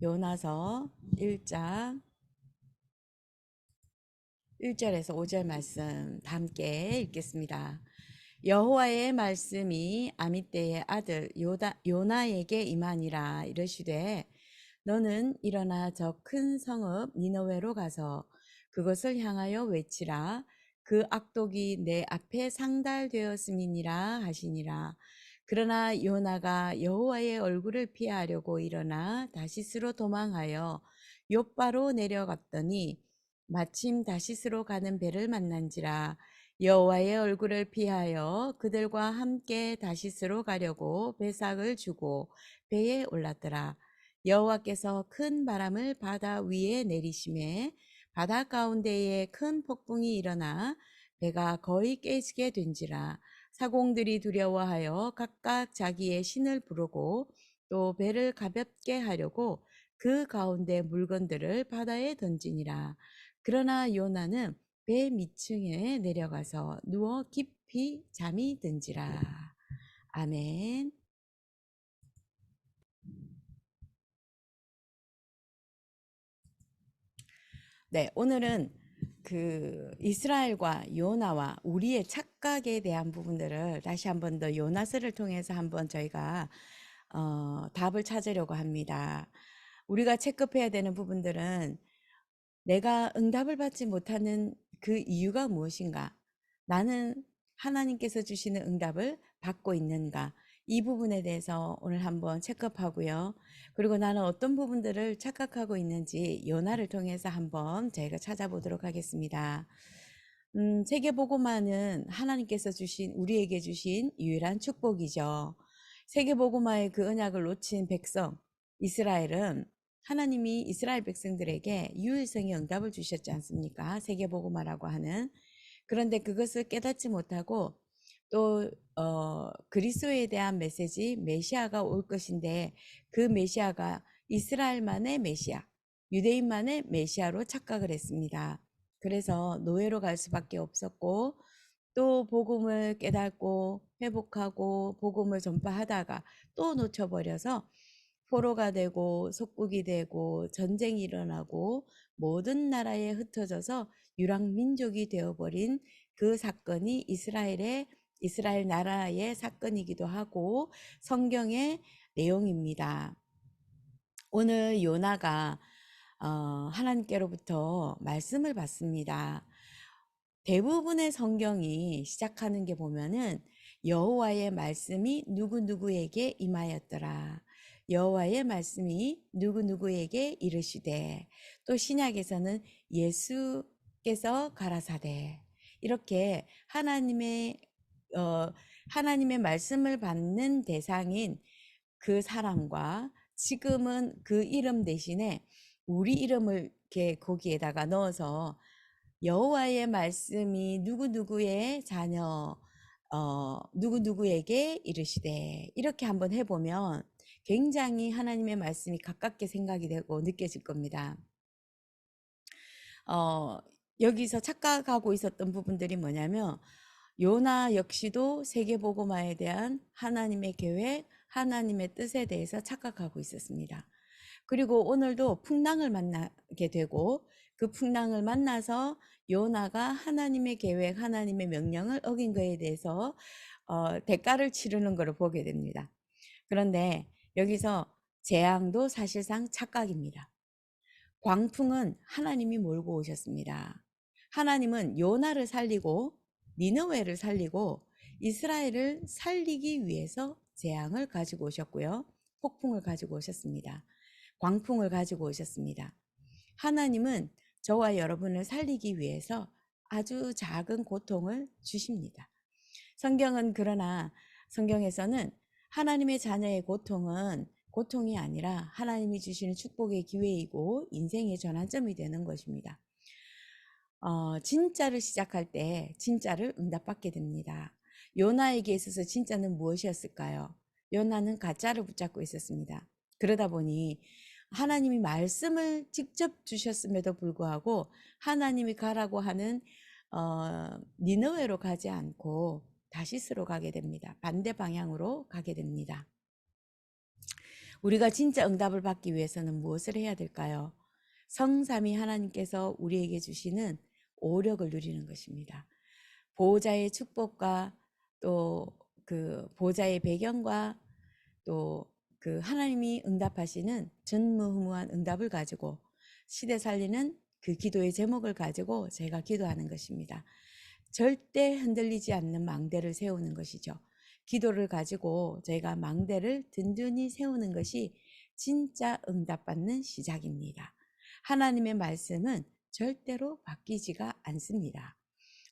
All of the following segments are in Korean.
요나서 1장 1절에서 5절 말씀 다 함께 읽겠습니다. 여호와의 말씀이 아미떼의 아들 요나에게 임하니라. 이르시되 너는 일어나 저 큰 성읍 니느웨로 가서 그것을 향하여 외치라. 그 악독이 내 앞에 상달되었음이니라 하시니라. 그러나 요나가 여호와의 얼굴을 피하려고 일어나 다시스로 도망하여 욥바로 내려갔더니 마침 다시스로 가는 배를 만난지라. 여호와의 얼굴을 피하여 그들과 함께 다시스로 가려고 배삭을 주고 배에 올랐더라. 여호와께서 큰 바람을 바다 위에 내리심에 바다 가운데에 큰 폭풍이 일어나 배가 거의 깨지게 된지라. 사공들이 두려워하여 각각 자기의 신을 부르고 또 배를 가볍게 하려고 그 가운데 물건들을 바다에 던지니라. 그러나 요나는 배 밑층에 내려가서 누워 깊이 잠이 든지라. 아멘. 네, 오늘은 그 이스라엘과 요나와 우리의 착각에 대한 부분들을 다시 한번 더 요나서를 통해서 한번 저희가 답을 찾으려고 합니다. 우리가 체크해야 되는 부분들은 내가 응답을 받지 못하는 그 이유가 무엇인가? 나는 하나님께서 주시는 응답을 받고 있는가? 이 부분에 대해서 오늘 한번 체크하고요. 그리고 나는 어떤 부분들을 착각하고 있는지 요나를 통해서 한번 저희가 찾아보도록 하겠습니다. 세계복음화는 하나님께서 주신 우리에게 주신 유일한 축복이죠. 세계복음화의 그 언약을 놓친 백성 이스라엘은 하나님이 이스라엘 백성들에게 유일성의 응답을 주셨지 않습니까? 세계복음화라고 하는. 그런데 그것을 깨닫지 못하고 또 그리스도에 대한 메시지 메시아가 올 것인데 그 메시아가 이스라엘만의 메시아, 유대인만의 메시아로 착각을 했습니다. 그래서 노예로 갈 수밖에 없었고 또 복음을 깨닫고 회복하고 복음을 전파하다가 또 놓쳐버려서 포로가 되고 속국이 되고 전쟁이 일어나고 모든 나라에 흩어져서 유랑민족이 되어버린 그 사건이 이스라엘 나라의 사건이기도 하고 성경의 내용입니다. 오늘 요나가 하나님께로부터 말씀을 받습니다. 대부분의 성경이 시작하는 게 보면은 여호와의 말씀이 누구누구에게 임하였더라. 여호와의 말씀이 누구누구에게 이르시되, 또 신약에서는 예수께서 가라사대, 이렇게 하나님의 말씀을 받는 대상인 그 사람과 지금은 그 이름 대신에 우리 이름을 이렇게 거기에다가 넣어서 여호와의 말씀이 누구누구의 자녀 누구누구에게 이르시되, 이렇게 한번 해보면 굉장히 하나님의 말씀이 가깝게 생각이 되고 느껴질 겁니다. 여기서 착각하고 있었던 부분들이 뭐냐면 요나 역시도 세계복음화에 대한 하나님의 계획, 하나님의 뜻에 대해서 착각하고 있었습니다. 그리고 오늘도 풍랑을 만나게 되고 그 풍랑을 만나서 요나가 하나님의 계획, 하나님의 명령을 어긴 것에 대해서 대가를 치르는 것을 보게 됩니다. 그런데 여기서 재앙도 사실상 착각입니다. 광풍은 하나님이 몰고 오셨습니다. 하나님은 요나를 살리고 니느웨를 살리고 이스라엘을 살리기 위해서 재앙을 가지고 오셨고요. 폭풍을 가지고 오셨습니다. 광풍을 가지고 오셨습니다. 하나님은 저와 여러분을 살리기 위해서 아주 작은 고통을 주십니다. 그러나 성경에서는 하나님의 자녀의 고통은 고통이 아니라 하나님이 주시는 축복의 기회이고 인생의 전환점이 되는 것입니다. 진짜를 시작할 때 진짜를 응답받게 됩니다. 요나에게 있어서 진짜는 무엇이었을까요? 요나는 가짜를 붙잡고 있었습니다. 그러다 보니 하나님이 말씀을 직접 주셨음에도 불구하고 하나님이 가라고 하는 니느웨로 가지 않고 다시스로 가게 됩니다. 반대 방향으로 가게 됩니다. 우리가 진짜 응답을 받기 위해서는 무엇을 해야 될까요? 성삼위 하나님께서 우리에게 주시는 오력을 누리는 것입니다. 보호자의 축복과 또 그 보호자의 배경과 또 그 하나님이 응답하시는 전무후무한 응답을 가지고 시대 살리는 그 기도의 제목을 가지고 제가 기도하는 것입니다. 절대 흔들리지 않는 망대를 세우는 것이죠. 기도를 가지고 저희가 망대를 든든히 세우는 것이 진짜 응답받는 시작입니다. 하나님의 말씀은 절대로 바뀌지가 않습니다.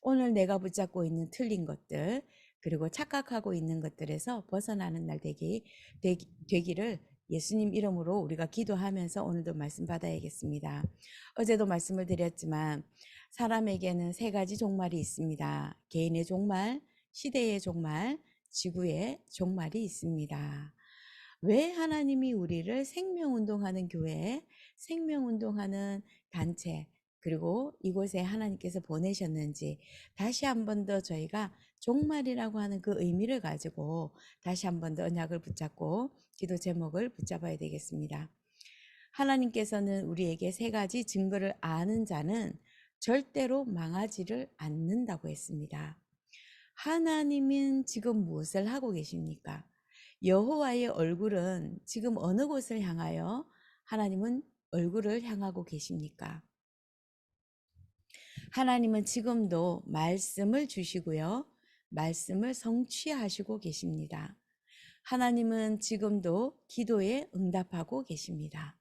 오늘 내가 붙잡고 있는 틀린 것들, 그리고 착각하고 있는 것들에서 벗어나는 날 되기를 예수님 이름으로 우리가 기도하면서 오늘도 말씀 받아야겠습니다. 어제도 말씀을 드렸지만 사람에게는 세 가지 종말이 있습니다. 개인의 종말, 시대의 종말, 지구의 종말이 있습니다. 왜 하나님이 우리를 생명운동하는 교회, 생명운동하는 단체, 그리고 이곳에 하나님께서 보내셨는지 다시 한 번 더 저희가 종말이라고 하는 그 의미를 가지고 다시 한 번 더 언약을 붙잡고 기도 제목을 붙잡아야 되겠습니다. 하나님께서는 우리에게 세 가지 증거를 아는 자는 절대로 망하지를 않는다고 했습니다. 하나님은 지금 무엇을 하고 계십니까? 여호와의 얼굴은 지금 어느 곳을 향하여 하나님은 얼굴을 향하고 계십니까? 하나님은 지금도 말씀을 주시고요. 말씀을 성취하시고 계십니다. 하나님은 지금도 기도에 응답하고 계십니다.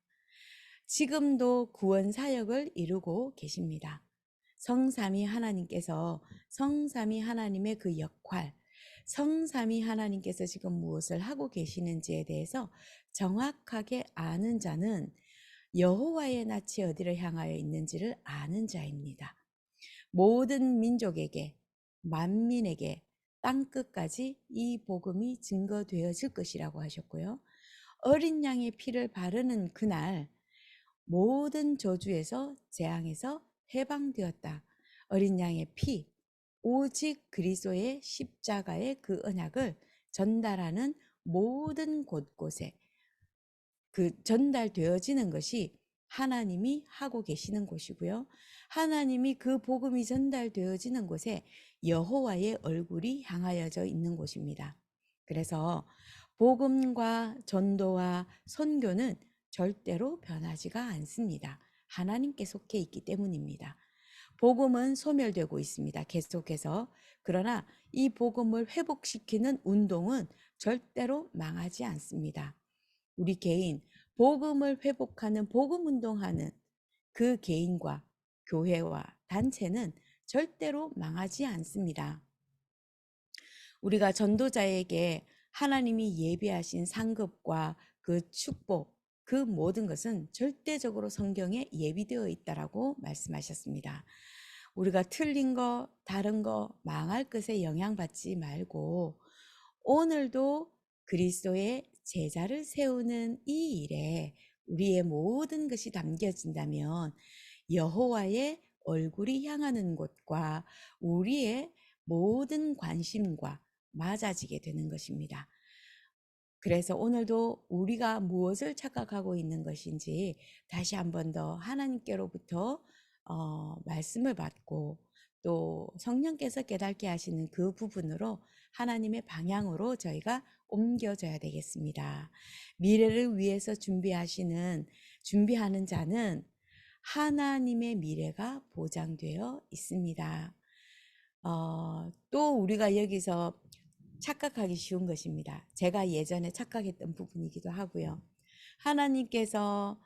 지금도 구원 사역을 이루고 계십니다. 성삼위 하나님께서 성삼위 하나님의 그 역할, 성삼위 하나님께서 지금 무엇을 하고 계시는지에 대해서 정확하게 아는 자는 여호와의 낯이 어디를 향하여 있는지를 아는 자입니다. 모든 민족에게, 만민에게, 땅끝까지 이 복음이 증거되어질 것이라고 하셨고요. 어린 양의 피를 바르는 그날 모든 저주에서 재앙에서 해방되었다. 어린 양의 피, 오직 그리스도의 십자가의 그 언약을 전달하는 모든 곳곳에 그 전달되어지는 것이 하나님이 하고 계시는 곳이고요. 하나님이 그 복음이 전달되어지는 곳에 여호와의 얼굴이 향하여져 있는 곳입니다. 그래서 복음과 전도와 선교는 절대로 변하지가 않습니다. 하나님께 속해 있기 때문입니다. 복음은 소멸되고 있습니다. 계속해서. 그러나 이 복음을 회복시키는 운동은 절대로 망하지 않습니다. 우리 개인, 복음을 회복하는, 복음 운동하는 그 개인과 교회와 단체는 절대로 망하지 않습니다. 우리가 전도자에게 하나님이 예비하신 상급과 그 축복, 그 모든 것은 절대적으로 성경에 예비되어 있다라고 말씀하셨습니다. 우리가 틀린 거, 다른 거, 망할 것에 영향받지 말고 오늘도 그리스도의 제자를 세우는 이 일에 우리의 모든 것이 담겨진다면 여호와의 얼굴이 향하는 곳과 우리의 모든 관심과 맞아지게 되는 것입니다. 그래서 오늘도 우리가 무엇을 착각하고 있는 것인지 다시 한 번 더 하나님께로부터 말씀을 받고 또 성령께서 깨닫게 하시는 그 부분으로 하나님의 방향으로 저희가 옮겨져야 되겠습니다. 미래를 위해서 준비하는 자는 하나님의 미래가 보장되어 있습니다. 또 우리가 여기서 착각하기 쉬운 것입니다. 제가 예전에 착각했던 부분이기도 하고요. 하나님께서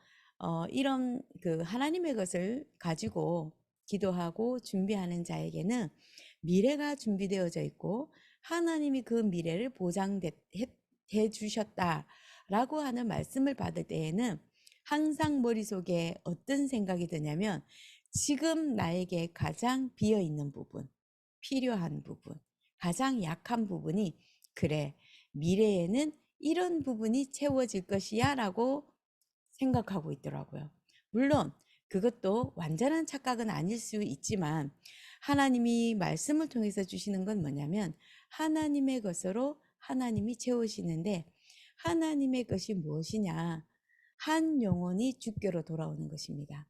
이런 그 하나님의 것을 가지고 기도하고 준비하는 자에게는 미래가 준비되어져 있고 하나님이 그 미래를 보장해 주셨다라고 하는 말씀을 받을 때에는 항상 머릿속에 어떤 생각이 드냐면 지금 나에게 가장 비어있는 부분, 필요한 부분, 가장 약한 부분이 그래, 미래에는 이런 부분이 채워질 것이야 라고 생각하고 있더라고요. 물론 그것도 완전한 착각은 아닐 수 있지만 하나님이 말씀을 통해서 주시는 건 뭐냐면 하나님의 것으로 하나님이 채우시는데 하나님의 것이 무엇이냐? 한 영혼이 주께로 돌아오는 것입니다.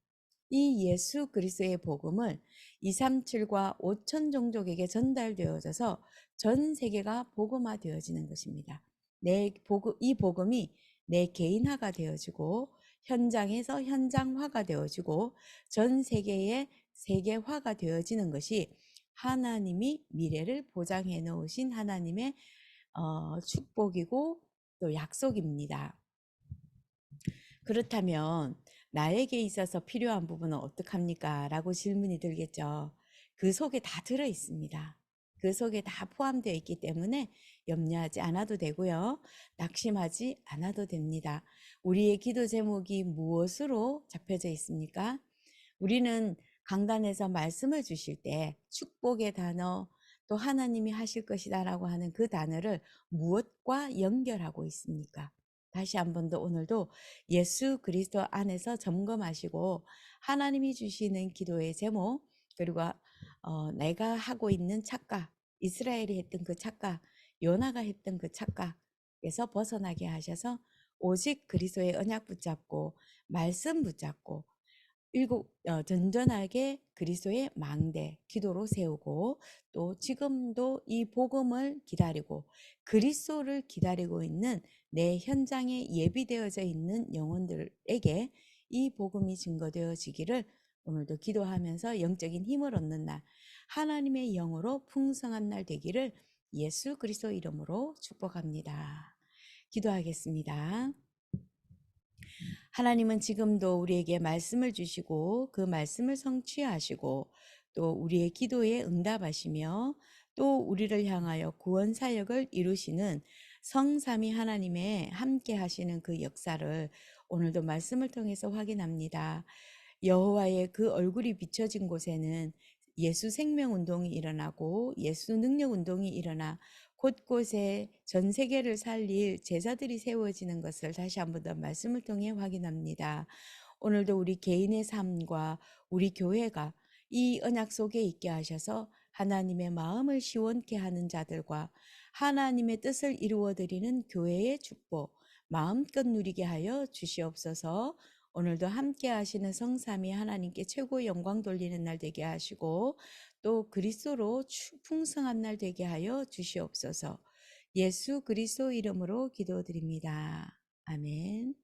이 예수 그리스도의 복음을 237과 5천 종족에게 전달되어져서 전 세계가 복음화되어지는 것입니다. 이 복음이 내 개인화가 되어지고 현장에서 현장화가 되어지고 전 세계의 세계화가 되어지는 것이 하나님이 미래를 보장해 놓으신 하나님의 축복이고 또 약속입니다. 그렇다면 나에게 있어서 필요한 부분은 어떡합니까? 라고 질문이 들겠죠. 그 속에 다 들어 있습니다. 그 속에 다 포함되어 있기 때문에 염려하지 않아도 되고요. 낙심하지 않아도 됩니다. 우리의 기도 제목이 무엇으로 잡혀져 있습니까? 우리는 강단에서 말씀을 주실 때 축복의 단어, 또 하나님이 하실 것이다라고 하는 그 단어를 무엇과 연결하고 있습니까? 다시 한 번 더 오늘도 예수 그리스도 안에서 점검하시고 하나님이 주시는 기도의 제목, 그리고 내가 하고 있는 착각, 이스라엘이 했던 그 착각, 요나가 했던 그 착각에서 벗어나게 하셔서 오직 그리스도의 언약 붙잡고 말씀 붙잡고 전전하게 그리스도의 망대 기도로 세우고, 또 지금도 이 복음을 기다리고 그리스도를 기다리고 있는 내 현장에 예비되어져 있는 영혼들에게 이 복음이 증거되어지기를 오늘도 기도하면서 영적인 힘을 얻는 날, 하나님의 영으로 풍성한 날 되기를 예수 그리스도 이름으로 축복합니다. 기도하겠습니다. 하나님은 지금도 우리에게 말씀을 주시고 그 말씀을 성취하시고 또 우리의 기도에 응답하시며 또 우리를 향하여 구원 사역을 이루시는 성삼위 하나님의 함께 하시는 그 역사를 오늘도 말씀을 통해서 확인합니다. 여호와의 그 얼굴이 비춰진 곳에는 예수 생명 운동이 일어나고 예수 능력 운동이 일어나 곳곳에 전 세계를 살릴 제자들이 세워지는 것을 다시 한 번 더 말씀을 통해 확인합니다. 오늘도 우리 개인의 삶과 우리 교회가 이 언약 속에 있게 하셔서 하나님의 마음을 시원케 하는 자들과 하나님의 뜻을 이루어드리는 교회의 축복 마음껏 누리게 하여 주시옵소서. 오늘도 함께 하시는 성삼위 하나님께 최고의 영광 돌리는 날 되게 하시고 또 그리스도로 풍성한 날 되게 하여 주시옵소서. 예수 그리스도 이름으로 기도드립니다. 아멘.